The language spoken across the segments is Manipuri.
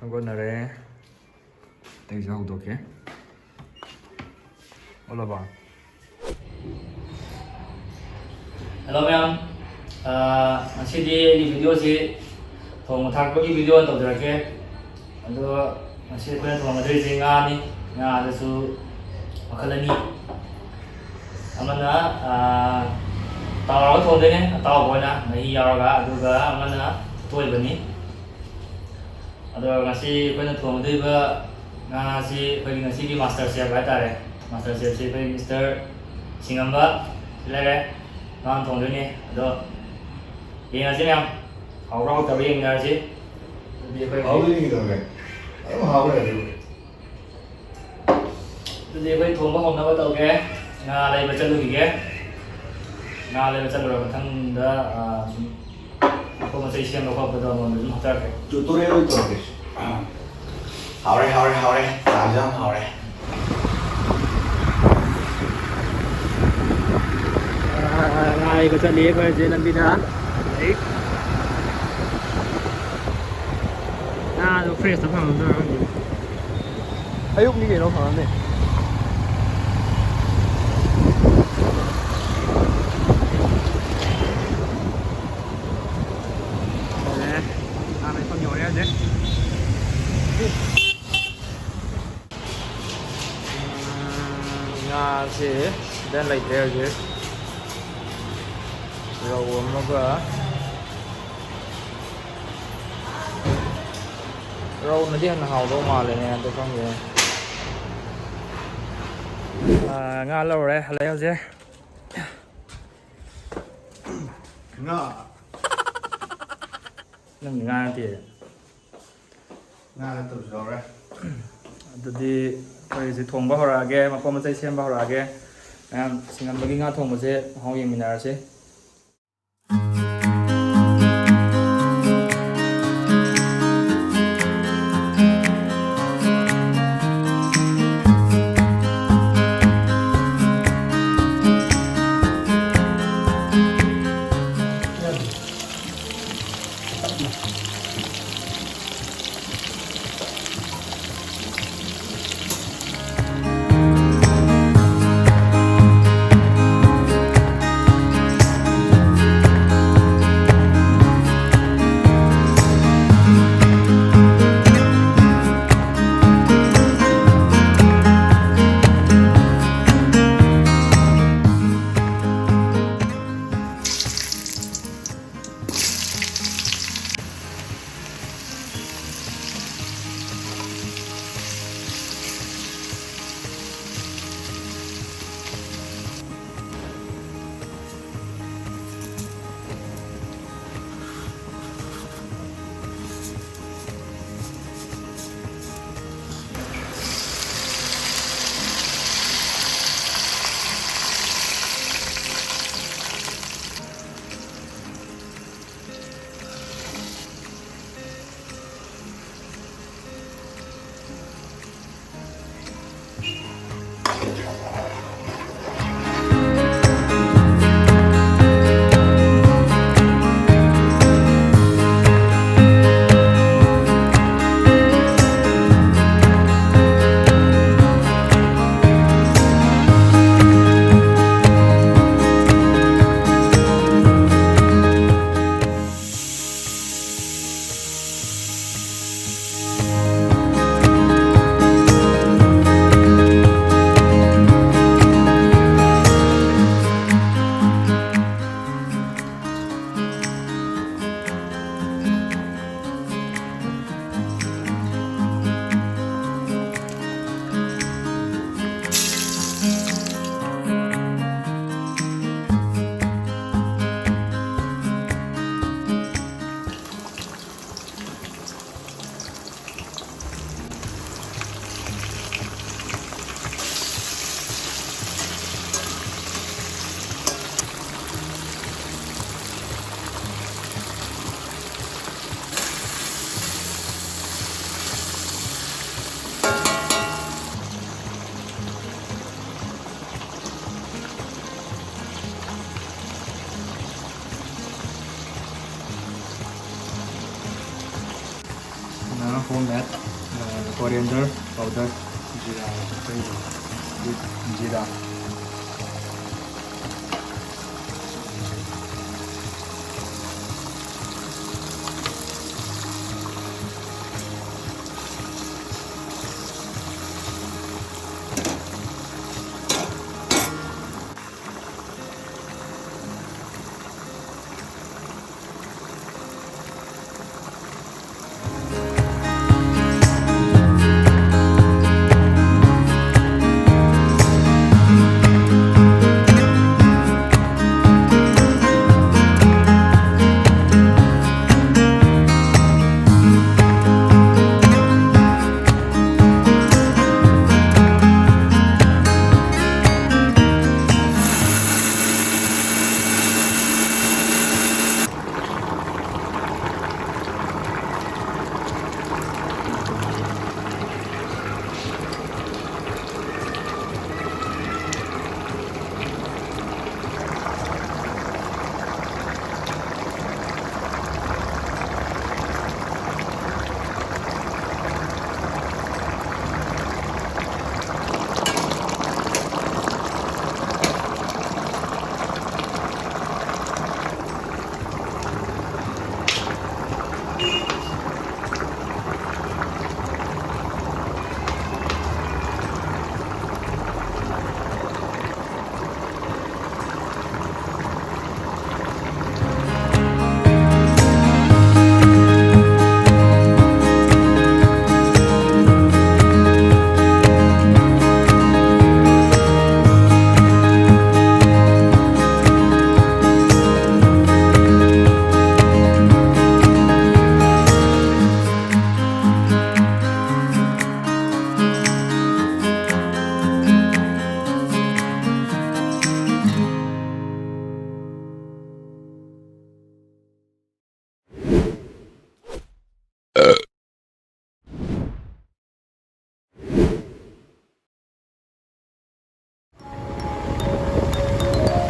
ꯍꯧꯒꯠꯅꯔꯦ ꯑꯇꯩꯁꯨ ꯍꯧꯗꯣꯛꯀꯦ ꯑꯣꯜꯂꯕ ꯍꯜꯂꯣ ꯃꯌꯥꯝ ꯉꯁꯤꯗꯤ ꯑꯩꯒꯤ ꯚꯤꯗꯤꯑꯣꯁꯤ ꯊꯣꯡꯕ ꯊꯥꯛꯄꯒꯤ ꯚꯤꯗꯤꯑꯣ ꯇꯧꯖꯔꯛꯀꯦ ꯑꯗꯣ ꯉꯁꯤ ꯑꯩꯈꯣꯏꯅ ꯊꯣꯡꯒꯗꯣꯏꯁꯦ ꯉꯥꯅꯤ ꯉꯥꯗꯁꯨ ꯃꯈꯜ ꯑꯅꯤ ꯑꯃꯅ ꯇꯥꯎꯔꯒ ꯊꯣꯡꯗꯣꯏꯅꯦ ꯑꯇꯥꯎꯕ ꯑꯣꯏꯅ ꯃꯍꯤ ꯌꯥꯎꯔꯒ ꯑꯗꯨꯒ ꯑꯃꯅ ꯑꯇꯣꯏꯕꯅꯤ ꯑꯗꯣ ꯉꯁꯤ ꯑꯩꯈꯣꯏꯅ ꯊꯣꯡꯒꯗꯣꯏꯕ ꯉꯥꯁꯤ ꯑꯩꯈꯣꯏꯒꯤ ꯉꯁꯤꯒꯤ ꯃꯥꯁꯇꯔ ꯆꯦꯐ ꯍꯥꯏꯇꯥꯔꯦ ꯃꯥꯁꯇꯔ ꯆꯦꯐꯁꯤ ꯑꯩꯈꯣꯏ ꯃꯤꯁꯇꯔ ꯁꯤꯡꯉꯝꯕ ꯂꯩꯔꯦ ꯃꯥꯅ ꯊꯣꯡꯗꯣꯏꯅꯦ ꯑꯗꯣ ꯌꯦꯡꯉꯁꯤ ꯃꯌꯥꯝ ꯍꯥꯎꯕ꯭ꯔꯥ ꯍꯥꯎꯇꯕ꯭ꯔꯥ ꯌꯦꯡꯃꯤꯟꯅꯔꯁꯤ ꯑꯗꯨꯗꯤ ꯑꯩꯈꯣꯏ ꯊꯣꯡꯕ ꯍꯧꯅꯕ ꯇꯧꯒꯦ ꯉꯥ ꯂꯩꯕ ꯆꯠꯂꯨꯈꯤꯒꯦ ꯉꯥ ꯂꯩꯕ ꯆꯠꯂꯨꯔ ꯃꯊꯪꯗ ꯁꯨꯝ ꯃꯄꯣꯠ ꯃꯆꯩ ꯁꯦꯝꯕ ꯈꯣꯠꯄꯗꯣ ꯑꯩꯉꯣꯟꯗ ꯁꯨꯝ ꯍꯥꯞꯆꯔꯛꯀꯦ ꯇꯨꯇꯣꯔꯤꯌꯦꯜ ꯑꯣꯏꯅ ꯇꯧꯔꯒꯦ ꯍꯥꯎꯔꯦ ꯆꯥꯕꯁꯨ ꯌꯥꯝ ꯍꯥꯎꯔꯦ ꯉꯥ ꯂꯩꯕ ꯆꯠꯂꯤ ꯑꯩꯈꯣꯏ ꯍꯧꯖꯤꯛ ꯂꯝꯕꯤꯗ ꯉꯥꯗꯣ ꯐ꯭ꯔꯦꯁꯇ ꯐꯪꯉꯝꯗꯣꯏꯔ ꯈꯪꯗꯦ ꯑꯌꯨꯛꯅꯤ ꯀꯩꯅꯣ ꯐꯪꯉꯝꯅꯤ ꯉꯥ ꯂꯩꯐꯝ ꯌꯧꯔꯦ ꯍꯧꯖꯤꯛ ꯉꯥꯁꯦ ꯁꯤꯗ ꯂꯩꯇ꯭ꯔꯦ ꯍꯧꯖꯤꯛ ꯔꯧ ꯑꯃꯒ ꯔꯧꯅꯗꯤ ꯍꯦꯟꯅ ꯍꯥꯎꯗꯧ ꯃꯥꯜꯂꯦꯅꯦ ꯑꯗꯣ ꯈꯪꯗꯦ ꯉꯥ ꯂꯧꯔꯦ ꯍꯜꯂꯛꯑꯦ ꯍꯧꯖꯤꯛ ꯉꯥ ꯅꯪꯒꯤ ꯉꯥ ꯅꯠꯇꯦ ꯉꯥ ꯅꯠꯇꯕꯁꯨ ꯌꯥꯎꯔꯦ ꯑꯗꯨꯗꯤ ꯑꯩꯈꯣꯏꯁꯦ ꯊꯣꯡꯕ ꯍꯧꯔꯛꯑꯒꯦ ꯃꯄꯣꯠ ꯃꯆꯩ ꯁꯦꯝꯕ ꯍꯧꯔꯛꯑꯒꯦ ꯃꯌꯥꯝ ꯁꯤꯡꯉꯝꯕꯒꯤ ꯉꯥ ꯊꯣꯡꯕꯁꯦ ꯃꯍꯥꯎ ꯌꯦꯡꯃꯤꯟꯅꯔꯁꯤ some add coriander powder, jeera, with jeera.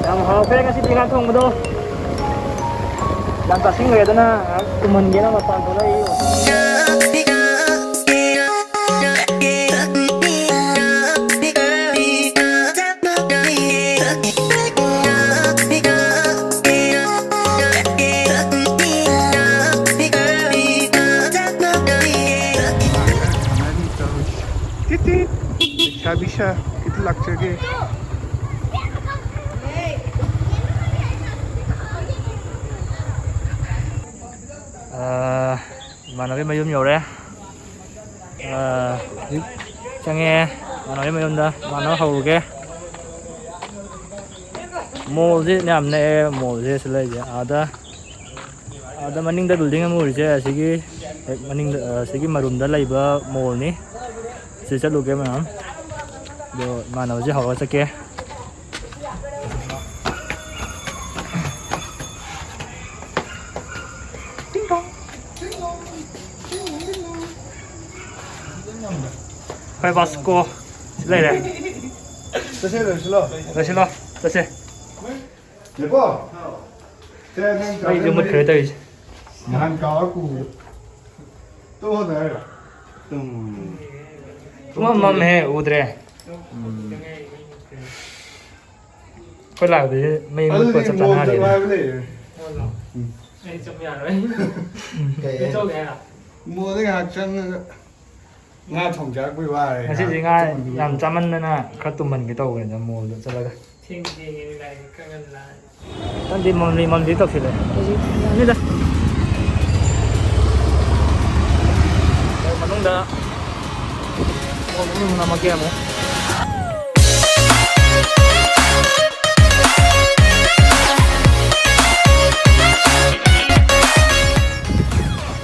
Làm hào phê cái gì ngăn thông mà đâu làm cả sinh người đó na tụi mình vậy nó mà toàn tụi đây Bisa kita laksa ke mà nói với mấy nhiều đấy chẳng nghe mà nói với mấy đó mà nó hầu cái mall gì nằm này mall gì sẽ lấy gì ada maning da building amu je sigi maning sigi marum da laiba mall ni se chalu ke ma do ma no je hawa sake phải Vasco lấy đây Tới xe rồi lo. lấy xin lo tới xe Được không? đây dùng một khởi tới Ngàn có củ. Tô này. mà mẹ udre có làm gì mấy Ở một đây sắp mua tan cái hai này. Anh trong nhà rồi. Cái chỗ này à? Mua cái hạt chân Nga thòng giá quý ba ngày xưa gì ngay làm trăm ăn nè các tụi mình cái tàu này là mua được cho là Thiên nhiên này cái ngân là tan đi mòn đi tàu phi này như đây mà nung đã nung nằm kia mà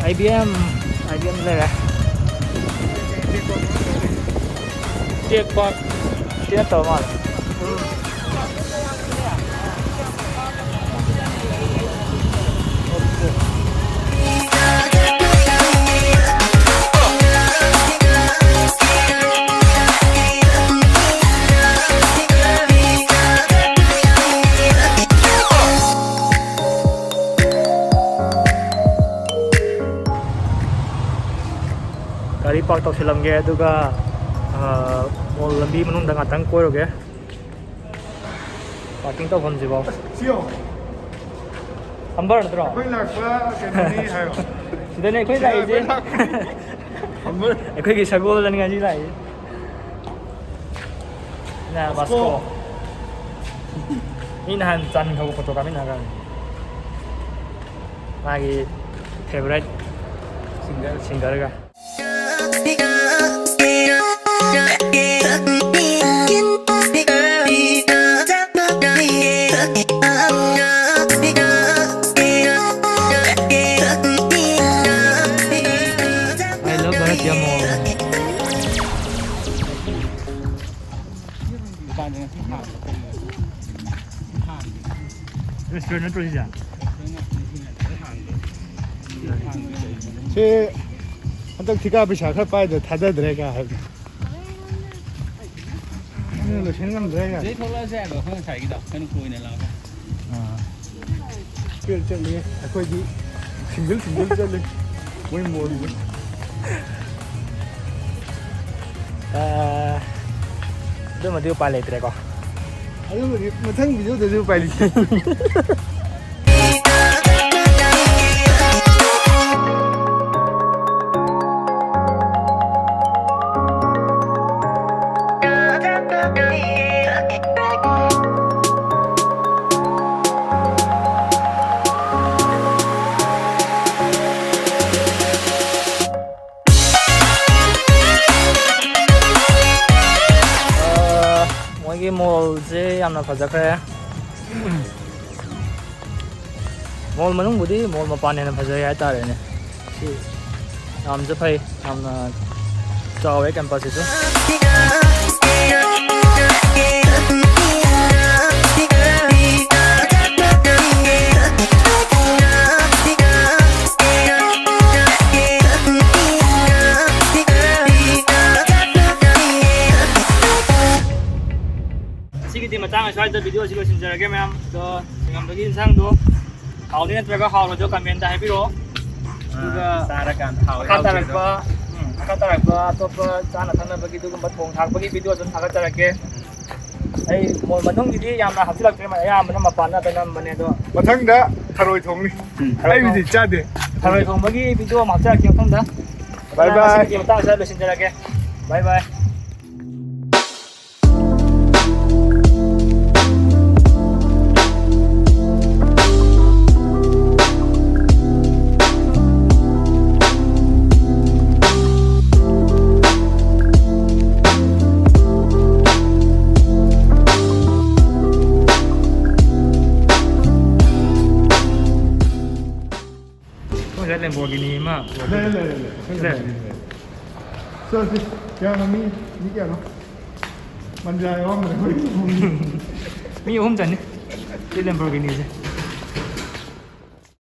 IBM đây này tiếc quá tiếc tàu mà ꯄꯥꯛ ꯇꯧꯁꯤꯜꯂꯝꯒꯦ ꯑꯗꯨꯒ ꯃꯣꯜ ꯂꯝꯕꯤ ꯃꯅꯨꯡꯗ ꯉꯥꯛꯇꯪ ꯀꯣꯏꯔꯨꯒꯦ ꯄꯥꯔꯀꯤꯡ ꯇꯧꯐꯝꯁꯤꯐꯥꯎ ꯁꯤꯌꯣ ꯍꯝꯕꯔ ꯅꯠꯇ꯭ꯔꯣ ꯑꯩꯈꯣꯏ ꯂꯥꯛꯄ ꯀꯩꯅꯣꯅꯤ ꯍꯥꯏꯔꯣ ꯁꯤꯗꯅꯦ ꯑꯩꯈꯣꯏ ꯂꯥꯛꯏꯁꯦ ꯍꯝꯕꯔ ꯑꯩꯈꯣꯏꯒꯤ ꯁꯒꯣꯜꯗꯅꯤ ꯉꯁꯤ ꯂꯥꯛꯏꯁꯦ ꯃꯥꯁꯀꯣ ꯃꯤ ꯅꯍꯥꯟ ꯆꯥꯅꯤꯡ ꯊꯧꯕ ꯐꯣꯇꯣ ꯀꯥꯞꯃꯤꯟꯅꯔꯒ ꯃꯥꯒꯤ favourite ꯁꯤꯡꯒꯔꯒ I love Bharatya Mall. Restaurant natro siya. ꯁꯤ ꯍꯟꯗꯛ ꯊꯤꯀꯥ ꯄꯩꯁꯥ ꯈꯔ ꯄꯥꯏꯗ ꯊꯥꯗꯗ꯭ꯔꯦ ꯀꯥ ꯍꯥꯏꯕꯅꯤ ꯂꯣꯏꯁꯤꯟ ꯉꯝꯗ꯭ꯔꯦ ꯀꯥ ꯊꯣꯛꯂꯛꯑꯁꯦ ꯍꯥꯏꯕ ꯑꯩꯈꯣꯏ ꯉꯁꯥꯏꯒꯤꯗꯣ ꯑꯩꯈꯣꯏꯅ ꯀꯣꯏꯅ ꯂꯥꯛꯑꯒ ꯆꯠꯂꯤ ꯑꯩꯈꯣꯏꯗꯤ ꯁꯤꯡꯒꯜ ꯆꯠꯂꯤ ꯃꯣꯏ ꯃꯣꯜꯁꯦ ꯑꯗꯨꯃꯗꯤ ꯎꯄꯥꯏ ꯂꯩꯇ꯭ꯔꯦꯀꯣ. ꯑꯗꯨꯕꯨꯗꯤ ꯃꯊꯪ ꯚꯤꯗꯤꯑꯣꯗꯁꯨ ꯎꯄꯥꯏ ꯂꯩꯇꯦ ꯃꯣꯏꯒꯤ ꯃꯣꯜꯁꯦ ꯌꯥꯝꯅ ꯐꯖꯈ꯭ꯔꯦ. ꯃꯣꯜ ꯃꯅꯨꯡꯕꯨꯗꯤ ꯃꯣꯜ ꯃꯄꯥꯟ ꯍꯦꯟꯅ ꯐꯖꯩ ꯍꯥꯏꯇꯥꯔꯦꯅꯦ. ꯁꯤ ꯌꯥꯝꯅꯁꯨ ꯐꯩ, ꯌꯥꯝꯅ ꯆꯥꯎꯋꯦ ꯀꯦꯝꯄꯁꯁꯤꯁꯨ. ꯑꯁꯤꯒꯤꯗꯤ ꯃꯇꯥꯡ ꯑꯁ꯭ꯋꯥꯏꯗ ꯚꯤꯗꯤꯑꯣꯁꯤ ꯂꯣꯏꯁꯤꯟꯖꯔꯒꯦ ꯃꯌꯥꯝ. ꯑꯗꯣ ꯁꯤꯡꯉꯝꯕꯒꯤ ꯏꯟꯁꯥꯡꯗꯣ ꯍꯥꯎꯅꯤ ꯅꯠꯇ꯭ꯔꯒ ꯍꯥꯎꯔꯣꯏꯗ꯭ꯔꯣ ꯀꯃꯦꯟꯇ ꯍꯥꯏꯕꯤꯔꯛꯑꯣ. ꯑꯗꯨꯒ ꯃꯈꯥ ꯇꯥꯔꯛꯄ ꯑꯇꯣꯞꯄ ꯆꯥꯅ ꯊꯛꯅꯕꯒꯤ ꯑꯗꯨꯒꯨꯝꯕ ꯊꯣꯡ ꯊꯥꯛꯄꯒꯤ ꯚꯤꯗꯤꯑꯣ ꯑꯗꯨꯝ ꯊꯥꯒꯠꯆꯔꯛꯀꯦ. ꯑꯩ ꯃꯣꯜ ꯃꯅꯨꯡꯒꯤꯗꯤ ꯌꯥꯝꯅ ꯍꯥꯞꯆꯤꯜꯂꯛꯇ꯭ꯔꯦ, ꯑꯌꯥꯝꯕꯅ ꯃꯄꯥꯟꯗ ꯇꯩꯅꯝꯕꯅꯦ. ꯑꯗꯣ ꯃꯊꯪꯗ ꯊꯔꯣꯏ ꯊꯣꯡꯅꯤ. ꯑꯩꯕꯨꯗꯤ ꯆꯥꯗꯦ. ꯊꯔꯣꯏ ꯊꯣꯡꯕꯒꯤ ꯚꯤꯗꯤꯑꯣ ꯑꯃ ꯍꯥꯞꯆꯔꯛꯀꯦ ꯃꯊꯪꯗ. ꯕꯥꯏ ꯕꯥꯏ. ꯉꯁꯤꯒꯤꯗꯤ ꯃꯇꯥꯡ ꯑꯁꯤꯗ ꯂꯣꯏꯁꯤꯟꯖꯔꯒꯦ. ꯕꯥꯏ ꯕꯥꯏ. Lamborghini mà. 네. 저 그냥 이게 안 와. 만져요. Mi ôm chân đi. Cái Lamborghini chứ.